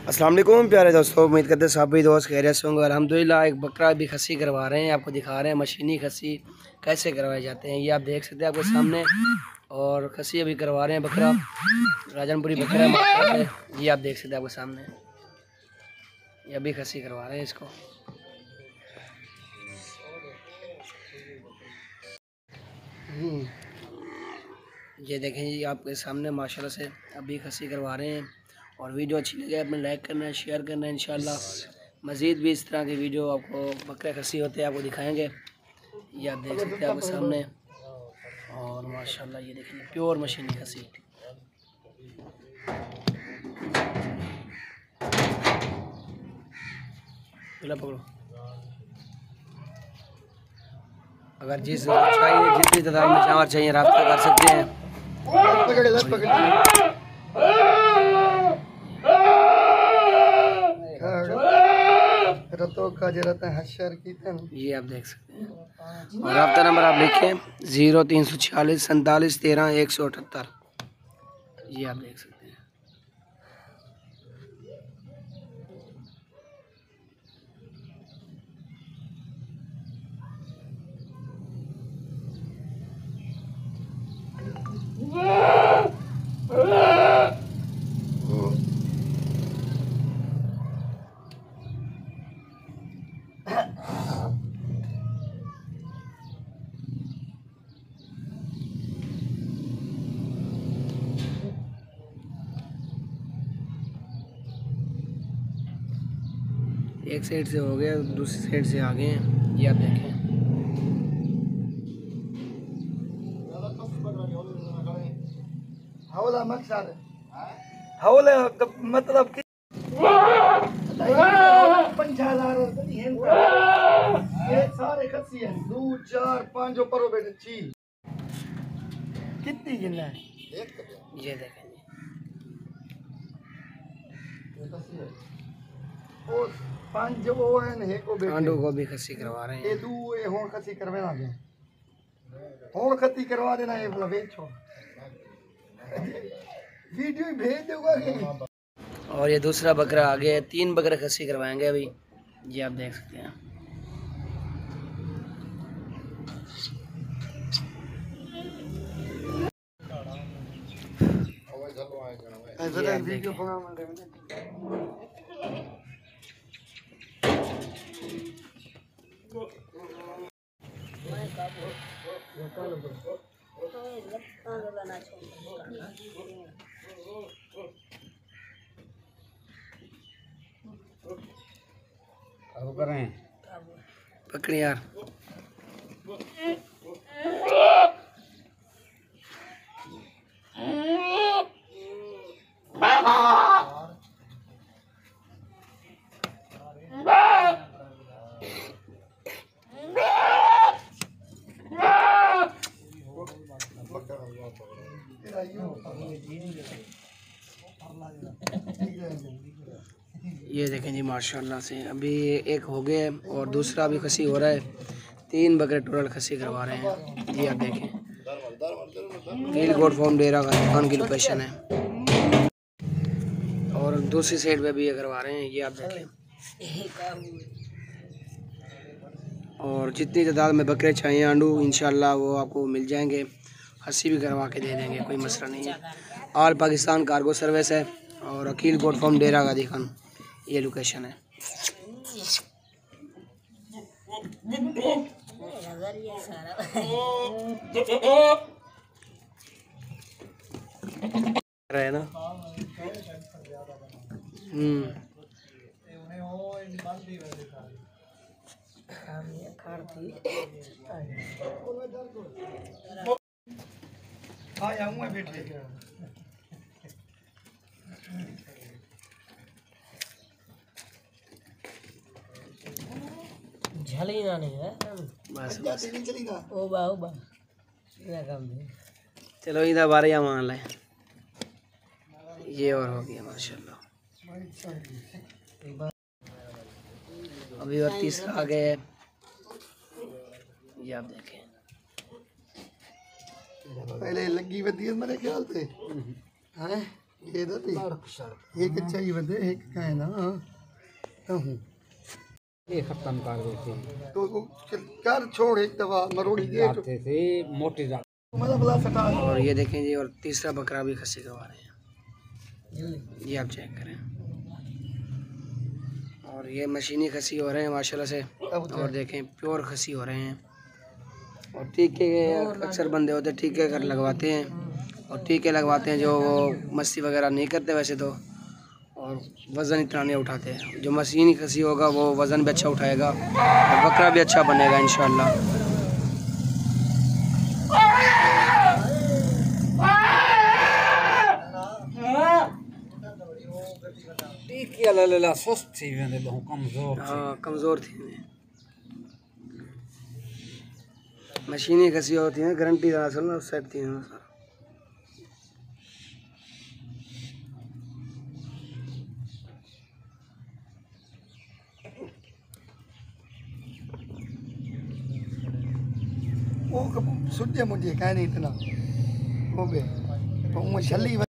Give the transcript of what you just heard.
अस्सलाम वालेकुम प्यारे दोस्तों, उम्मीद करते हैं सभी दोस्त खैरियत से होंगे। अल्हम्दुलिल्लाह एक बकरा भी खसी करवा रहे हैं, आपको दिखा रहे हैं मशीनी खसी कैसे करवाए जाते हैं। ये आप देख सकते हैं आपके सामने, और खसी अभी करवा रहे हैं। बकरा राजनपुरी बकरा है, ये आप देख सकते हैं आपके सामने, ये अभी खसी करवा रहे हैं इसको। ये देखें जी आपके सामने माशाल्लाह से अभी खसी करवा रहे हैं। और वीडियो अच्छी लगे आपने लाइक करना है, शेयर करना है। इंशाल्लाह मज़ीद भी इस तरह की वीडियो आपको बकरे खसी होते हैं आपको दिखाएंगे। ये आप देख सकते हैं आपके सामने, और माशाल्लाह ये देखेंगे प्योर मशीनी खसी। पकड़ो, अगर जिस चाहिए जितनी तादाद में जानवर चाहिए रब्ता कर सकते हैं। ये आप देख सकते हैं, और रब्ता नंबर आप लिखें 0346 47 13 178। ये आप देख सकते हैं। एक साइड से हो गया, दूसरी साइड से आ गए हैं। ये आप देखें, हौला मकसद हौला मतलब कि 50,000 सारे खसी है 2 4 5 परो बेटे ची कितनी जिला है। ये देखें जी और 5 वो है ने को बेटे आंडू को भी खसी करवा रहे हैं। ये दू ये हों खसी करवे ना दे हों खसी करवा देना ये भला बेचो वीडियो ही भेज दूंगा कि। और ये दूसरा बकरा आ गया है, 3 बकरे खसी करवाएंगे अभी। ये आप देख सकते हैं। वीडियो पकड़ी यार, ये देखें जी माशाल्लाह से अभी एक हो गया है और दूसरा भी खसी हो रहा है। 3 बकरे टोटल खसी करवा रहे हैं। ये आप देखें, कील कोट फॉर्म डेरा का दुकान की लोकेशन है, और दूसरी साइड पे भी ये करवा रहे हैं। ये आप देखें, और जितनी तादाद में बकरे चाहिए आंडू इंशाल्लाह वो आपको मिल जाएंगे। खसी भी करवा के दे देंगे, कोई मसला नहीं है। ऑल पाकिस्तान कार्गो सर्विस है, और अकील गोट फॉर्म डेरा का दिखान ये लोकेशन है। रहे ना झली ना नहीं है बस ओ बा ये काम दे चलो इधर बारे मान लें। ये और हो गया माशाल्लाह। अभी और तीसरा आ गया है। ये आप देखें, पहले लगी वधी है मेरे ख्याल से हैं ये तो एक चाहिए बंदे एक का है ना कहूँ ये खत्म कर देते तो कर छोड़ एक दफा मरोड़ी दे जाते थे मोटे जाते मतलब बला सटा और ये देखें जी, और तीसरा बकरा भी खस्सी करवा रहे हैं, ये आप चेक करें। और ये मशीनी खस्सी हो रहे हैं माशाल्लाह से, और देखें प्योर खस्सी हो रहे हैं। और टीके अक्सर बंदे होते टीके कर लगवाते हैं, और टीके लगवाते हैं जो वो मस्ती वगैरह नहीं करते वैसे तो, और वज़न इतना नहीं उठाते। जो मशीनी खस्सी होगा वो वज़न भी अच्छा उठाएगा और बकरा भी अच्छा बनेगा इंशाल्लाह। टीके अल्लाह सुस्त थी वेंदे बहुत कमजोर हाँ कमज़ोर थी। मशीनी खस्सी होती है गारंटी असल में सेट थी। वो सुझे मुझे कहने इतना हो गए तो छली